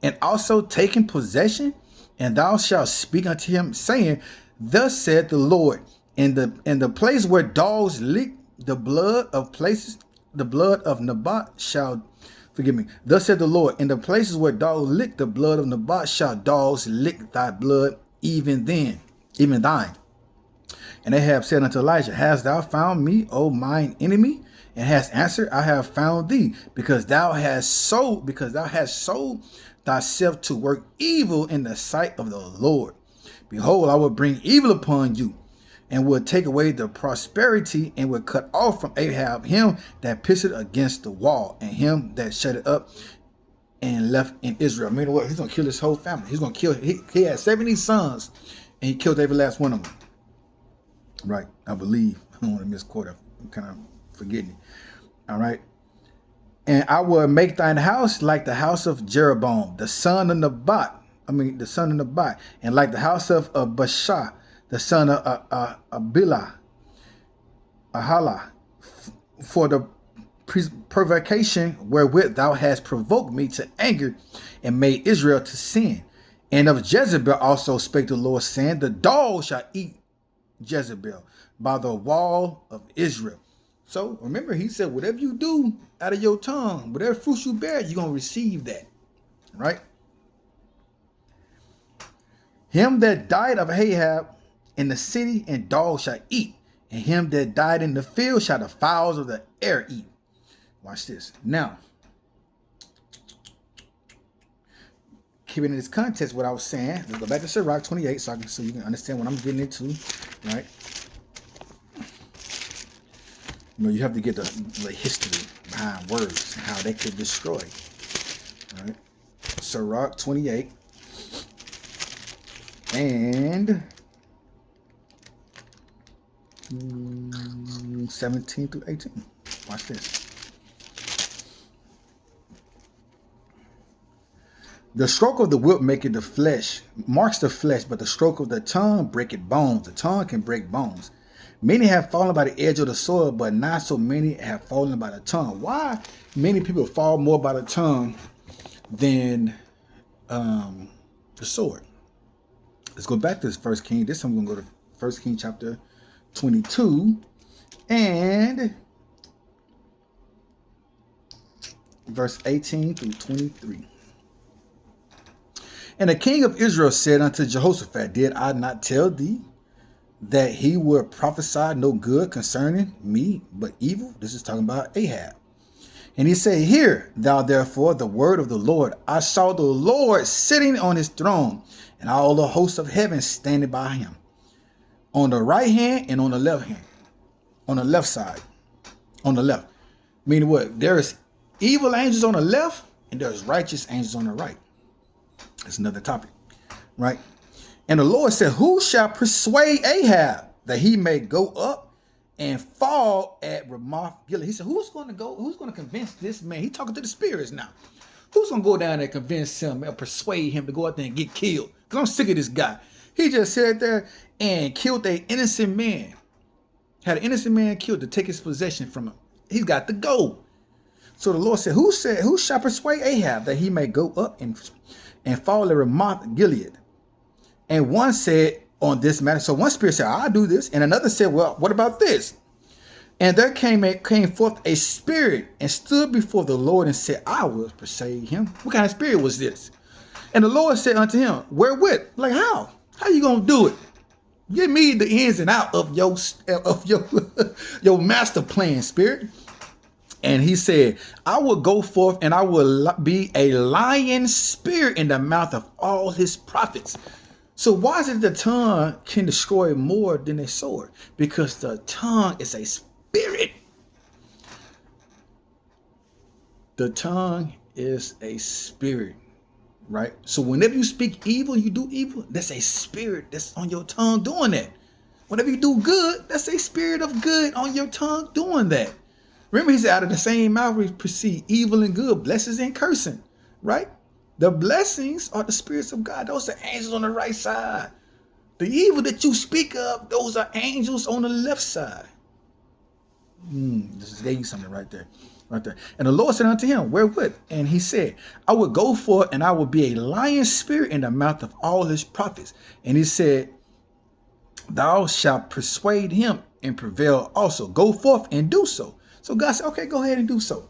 and also taken possession? And thou shalt speak unto him, saying, Thus saith the Lord, in the place where dogs lick the blood of Naboth shall, forgive me, thus saith the Lord, in the places where dogs lick the blood of Naboth shall dogs lick thy blood, even thine. And Ahab said unto Elijah, Hast thou found me, O mine enemy? And hast answered, I have found thee, because thou hast sold thyself to work evil in the sight of the Lord. Behold, I will bring evil upon you, and will take away the prosperity, and will cut off from Ahab him that pissed against the wall, and him that shut it up and left in Israel. I mean, what? He's going to kill his whole family. He's going to kill, he had 70 sons, and he killed every last one of them. Right, I believe. I don't want to misquote. I'm kind of forgetting it. All right. And I will make thine house like the house of Jeroboam, the son of Nebat. And like the house of Baasha, the son of Ahala, for the provocation wherewith thou hast provoked me to anger and made Israel to sin. And of Jezebel also spake the Lord, saying, The dog shall eat Jezebel by the wall of Israel. So remember, he said, whatever you do out of your tongue, whatever fruits you bear, you're going to receive that. Right? Him that died of Ahab in the city, and dogs shall eat. And him that died in the field shall the fowls of the air eat. Watch this. Now, keeping in this context, what I was saying, let's go back to Sirach 28 so you can understand what I'm getting into, right? You know, you have to get the history behind words and how they could destroy. All right? Sirach 28 and 17 through 18. Watch this. The stroke of the whip maketh the flesh, marks the flesh, but the stroke of the tongue breaketh bones. The tongue can break bones. Many have fallen by the edge of the sword, but not so many have fallen by the tongue. Why many people fall more by the tongue than the sword? Let's go back to this 1 King. This time we're going to go to 1 King chapter 22 and verse 18 through 23. And the king of Israel said unto Jehoshaphat, Did I not tell thee that he would prophesy no good concerning me, but evil? This is talking about Ahab. And he said, Hear thou therefore the word of the Lord. I saw the Lord sitting on his throne, and all the hosts of heaven standing by him, on the right hand and on the left hand, on the left side, on the left. Meaning what? There is evil angels on the left, and there's righteous angels on the right. That's another topic, right? And the Lord said, Who shall persuade Ahab that he may go up and fall at Ramoth Gilead? He said, Who's going to convince this man? He's talking to the spirits now. Who's going to go down there and convince him or persuade him to go out there and get killed? Because I'm sick of this guy. He just sat there and killed an innocent man. Had an innocent man killed to take his possession from him. He's got to go. So the Lord said, who shall persuade Ahab that he may go up and fall at Ramoth Gilead? And one said on this matter, so one spirit said, I'll do this. And another said, well, what about this? And there came forth a spirit and stood before the Lord and said, I will persuade him. What kind of spirit was this? And the Lord said unto him, wherewith? Like how? How you going to do it? Give me the ins and out of your your master plan, spirit. And he said, I will go forth and I will be a lion spirit in the mouth of all his prophets. So why is it the tongue can destroy more than a sword? Because the tongue is a spirit. The tongue is a spirit, right? So whenever you speak evil, you do evil. That's a spirit that's on your tongue doing that. Whenever you do good, that's a spirit of good on your tongue doing that. Remember, he said, out of the same mouth we proceed evil and good, blessings and cursing, right? The blessings are the spirits of God. Those are angels on the right side. The evil that you speak of, those are angels on the left side. This is gave you something right there. Right there. And the Lord said unto him, wherewith? And he said, I will go forth and I will be a lion spirit in the mouth of all his prophets. And he said, thou shalt persuade him and prevail also. Go forth and do so. So God said, okay, go ahead and do so.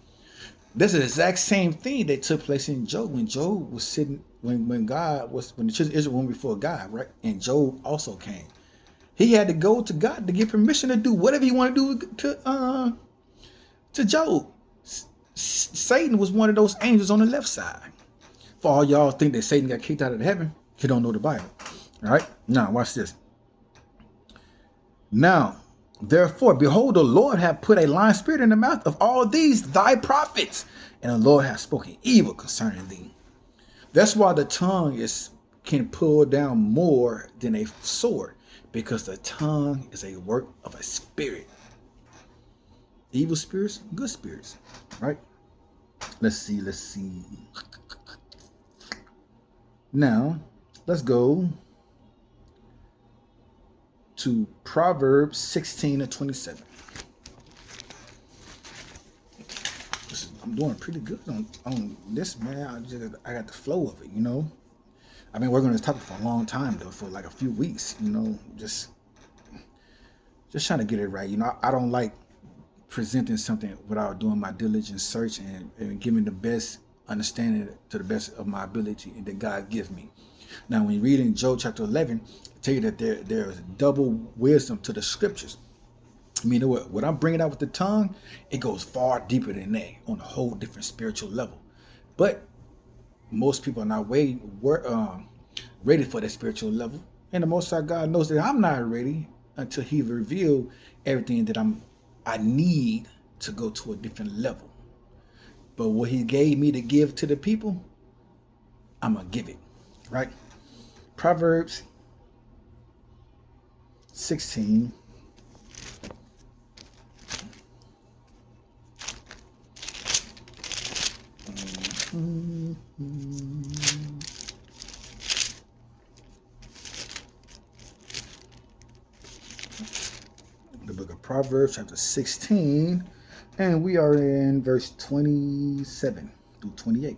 This is the exact same thing that took place in Job when Job was sitting, when the children of Israel went before God, right? And Job also came. He had to go to God to get permission to do whatever he wanted to do to Job. Satan was one of those angels on the left side. For all y'all think that Satan got kicked out of heaven, you don't know the Bible. All right? Now, watch this. Now, therefore, behold, the Lord hath put a lion spirit in the mouth of all these thy prophets, and the Lord hath spoken evil concerning thee. That's why the tongue can pull down more than a sword, because the tongue is a work of a spirit. Evil spirits, good spirits, right? Let's see. Now, let's go to Proverbs 16:27. I'm doing pretty good on this, man. I got the flow of it, you know. I've been working on this topic for a long time, though, for like a few weeks, you know, just trying to get it right. You know, I don't like presenting something without doing my diligent search and giving the best understanding to the best of my ability that God gives me. Now, when you read in Job chapter 11, I tell you that there is double wisdom to the scriptures. I mean, what I'm bringing out with the tongue, it goes far deeper than that on a whole different spiritual level. But most people are not ready for that spiritual level. And the Most High God knows that I'm not ready until He revealed everything that I need to go to a different level. But what He gave me to give to the people, I'm going to give it. Right? Proverbs 16. The book of Proverbs, chapter 16, and we are in verse 27 through 28.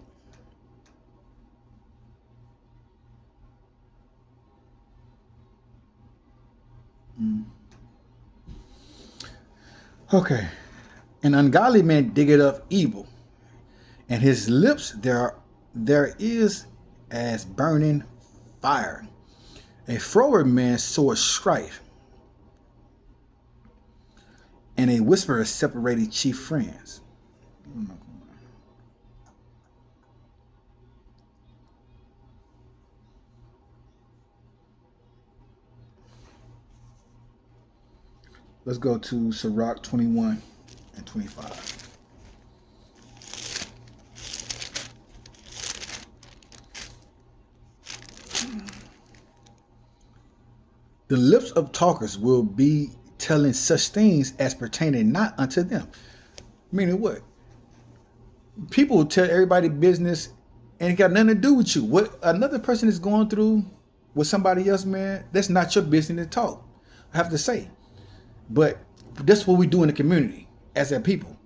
Okay. An ungodly man diggeth up evil, and his lips there is as burning fire. A froward man soweth strife, and a whisperer separated chief friends. Let's go to Sirach 21 and 25. The lips of talkers will be telling such things as pertaining not unto them. Meaning what? People tell everybody business and it got nothing to do with you. What another person is going through with somebody else, man, that's not your business to talk. I have to say. But that's what we do in the community as a people.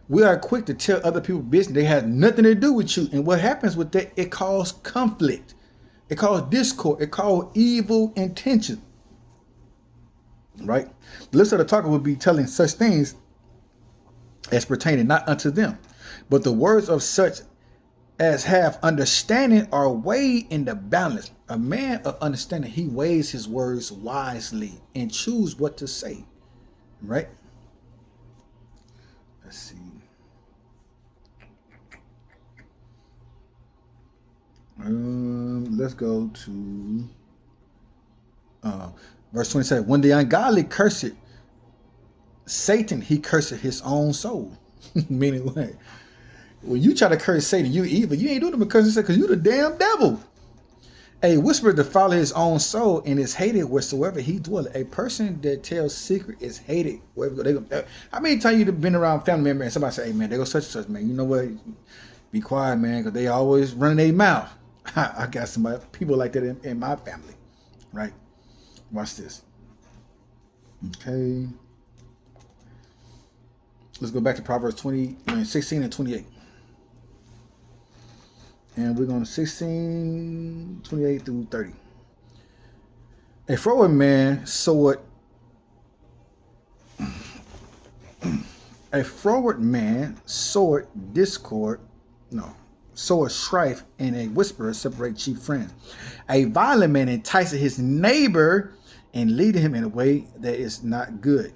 We are quick to tell other people business. They have nothing to do with you. And what happens with that, it causes conflict. It causes discord. It causes evil intention. Right? The lips of the talker will be telling such things as pertaining not unto them. But the words of such as have understanding are weighed in the balance. A man of understanding, he weighs his words wisely and choose what to say. Right? Let's see. Let's go to verse 27. When the ungodly curse it, Satan, he cursed his own soul. Meaning what? When you try to curse Satan, you evil. You ain't doing it because you the damn devil. A whisperer to follow his own soul and is hated wheresoever he dwelleth. A person that tells secret is hated. Wherever they go. How many times you've been around family member and somebody say, hey man, they go such and such, man. You know what? Be quiet, man, because they always running their mouth. I got people like that in my family, right? Watch this. Okay. Let's go back to Proverbs 16 and 28. And we're going to 16, 28 through 30. A froward man soweth discord, soweth strife, and a whisperer separate chief friends. A violent man enticeth his neighbor and leadeth him in a way that is not good.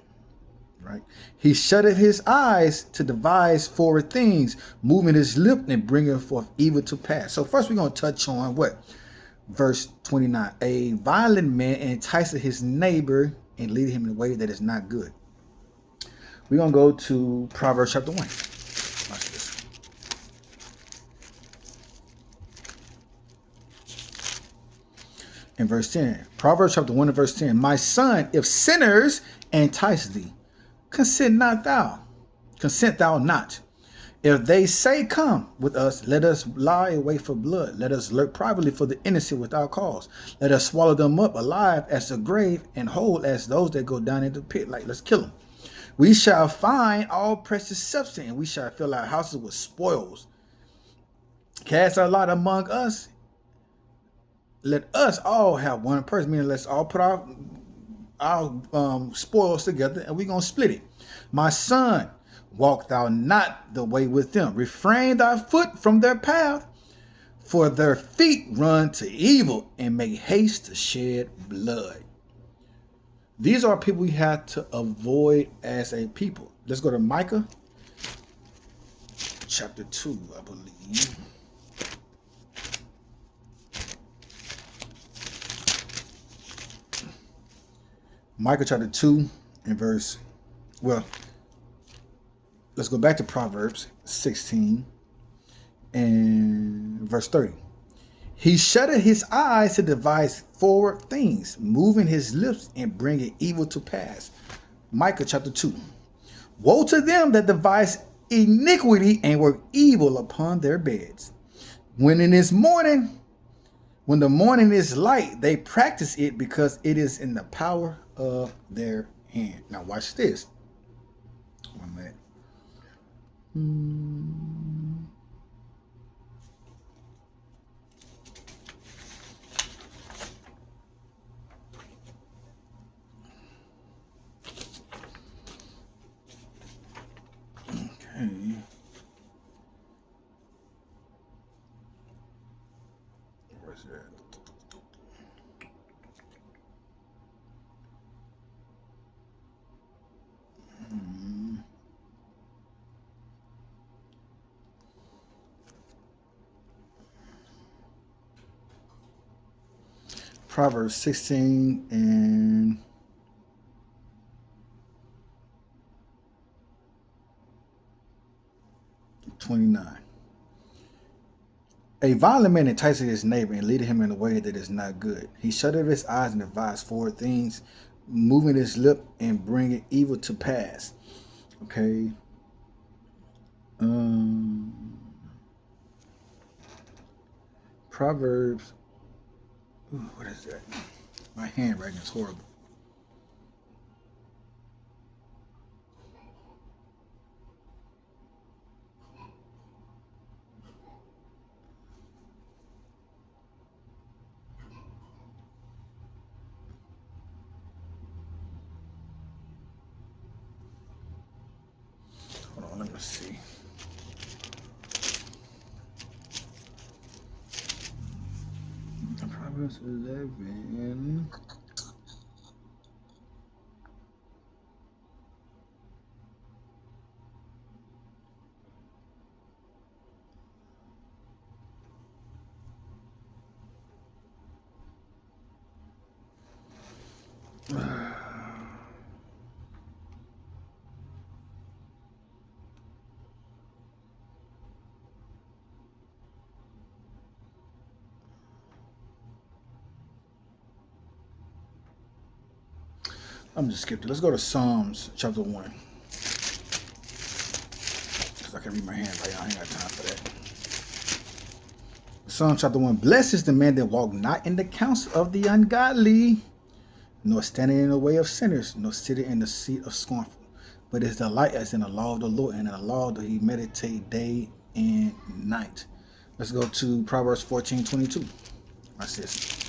Right? He shutteth his eyes to devise forward things, moving his lip and bringing forth evil to pass. So first we're going to touch on what? Verse 29. A violent man enticeth his neighbor and leadeth him in a way that is not good. We're going to go to Proverbs chapter 1. Watch this. In verse 10. Proverbs chapter 1 and verse 10. My son, if sinners entice thee, consent thou not. If they say, come with us, let us lie away for blood. Let us lurk privately for the innocent without cause. Let us swallow them up alive as the grave and whole as those that go down into the pit. Like, let's kill them. We shall find all precious substance, and we shall fill our houses with spoils. Cast our lot among us. Let us all have one person, meaning let's all put our spoils together and we're going to split it. My son, walk thou not the way with them. Refrain thy foot from their path, for their feet run to evil and make haste to shed blood. These are people we have to avoid as a people. Let's go to Micah chapter 2, I believe. Micah chapter 2 and verse, let's go back to Proverbs 16 and verse 30. He shutteth his eyes to devise forward things, moving his lips and bringing evil to pass. Micah chapter 2. Woe to them that devise iniquity and work evil upon their beds. When the morning is light, they practice it because it is in the power of their hand. Now watch this. 1 minute. Okay. Where's that? Proverbs 16 and 29. A violent man entices his neighbor and leadeth him in a way that is not good. He shutteth his eyes and devised forward things, moving his lip and bringing evil to pass. Okay. Um, Proverbs. Ooh, what is that? My handwriting is horrible. Hold on, let me see. Proverbs 11. I'm just skipping. Let's go to Psalms chapter 1. Because I can read my handwriting. I ain't got time for that. Psalm chapter 1. Blessed is the man that walk not in the counsel of the ungodly, nor standing in the way of sinners, nor sitting in the seat of scornful. But his delight is in the law of the Lord, and in the law that he meditate day and night. Let's go to Proverbs 14:22. Watch this.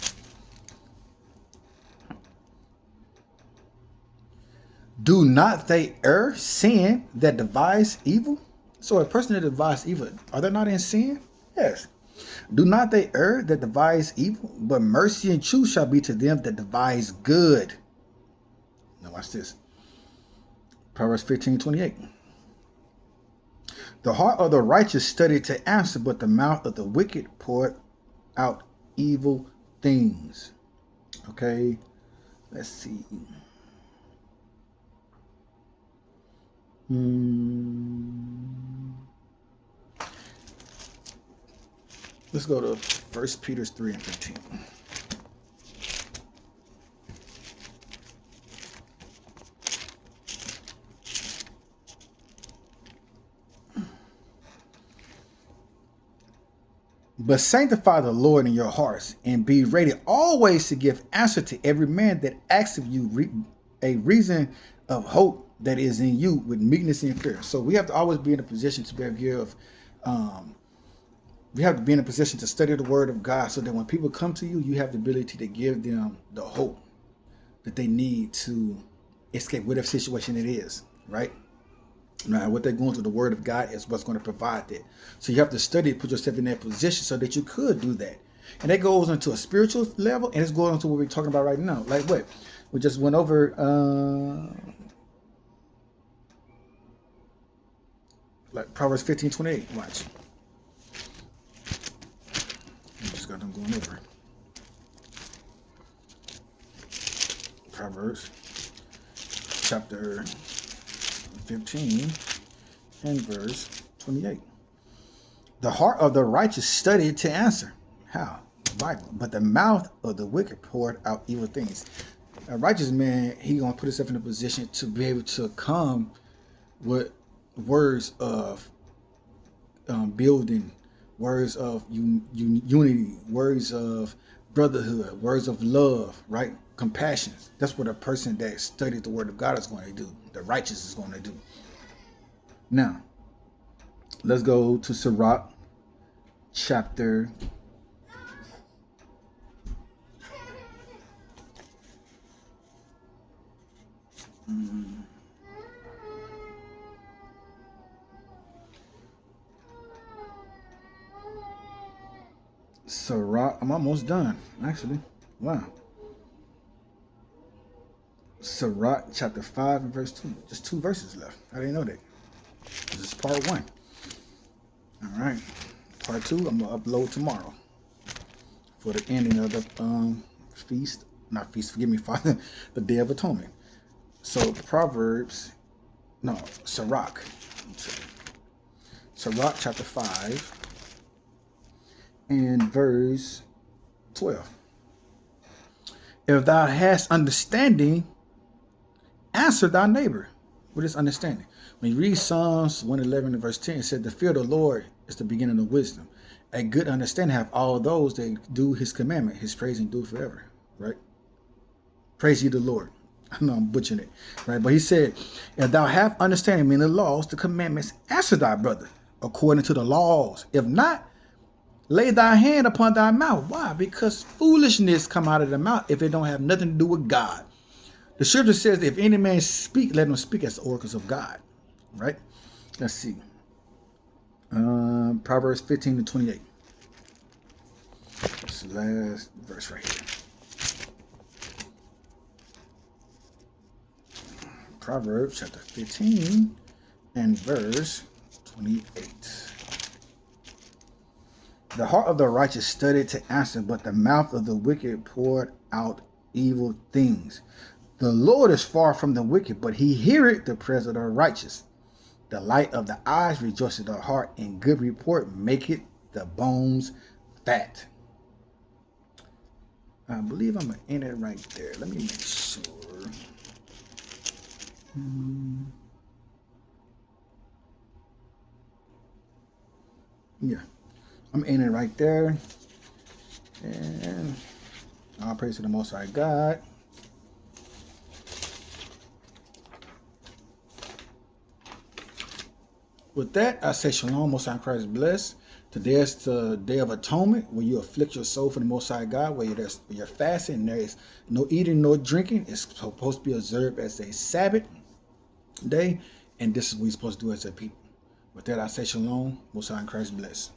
Do not they err, sin that devise evil? So a person that devises evil, are they not in sin? Yes. Do not they err that devise evil? But mercy and truth shall be to them that devise good. Now watch this. Proverbs 15:28. The heart of the righteous studied to answer, but the mouth of the wicked poured out evil things. Okay, let's see. Let's go to 1 Peter 3:15. But sanctify the Lord in your hearts, and be ready always to give answer to every man that asks of you a reason of hope that is in you with meekness and fear. So we have to always be in a position to be able to give. We have to be in a position to study the Word of God, so that when people come to you, you have the ability to give them the hope that they need to escape whatever situation it is. Right. Now, what they're going through, the Word of God is what's going to provide that. So you have to study, put yourself in that position so that you could do that. And that goes into a spiritual level, and it's going into what we're talking about right now. Like what? We just went over like Proverbs 15:28. Watch. I just got them going over. Proverbs chapter 15 and verse 28. The heart of the righteous studied to answer. How? The Bible. But the mouth of the wicked poured out evil things. A righteous man, he gonna put himself in a position to be able to come with words of building, words of unity, words of brotherhood, words of love, right? Compassion. That's what a person that studied the Word of God is going to do. The righteous is going to do. Now, let's go to Sirach chapter 1. Sirach, I'm almost done, actually. Wow. Sirach chapter 5 and verse 2. Just 2 verses left. I didn't know that. This is part 1. All right. Part 2, I'm going to upload tomorrow for the ending of the feast. Not feast, forgive me, Father. The Day of Atonement. So Sirach. Sirach chapter 5 and verse 12. If thou hast understanding, answer thy neighbor. with this understanding. When you read Psalms 111 and verse 10, it said, the fear of the Lord is the beginning of wisdom. A good understanding have all those that do his commandment, his praise and do forever. Right? Praise ye the Lord. I know I'm butchering it. Right? But he said, if thou have understanding in the laws, the commandments, answer thy brother according to the laws. If not, lay thy hand upon thy mouth. Why? Because foolishness come out of the mouth if it don't have nothing to do with God. The scripture says, if any man speak, let him speak as the oracles of God. Right? Let's see. Proverbs 15 to 28. That's the last verse right here. Proverbs chapter 15 and verse 28. The heart of the righteous studied to answer, but the mouth of the wicked poured out evil things. The Lord is far from the wicked, but he heareth the prayers of the righteous. The light of the eyes rejoiceth the heart, and good report maketh the bones fat. I believe I'm going to end it right there. Let me make sure. Yeah, I'm in it right there. And all praise to the Most High God. With that, I say shalom, Most High Christ bless. Today is the Day of Atonement, where you afflict your soul for the Most High God, where you're fasting. There is no eating, no drinking. It's supposed to be observed as a Sabbath day, and this is what we're supposed to do as a people. With that, I say shalom, Most High Christ bless.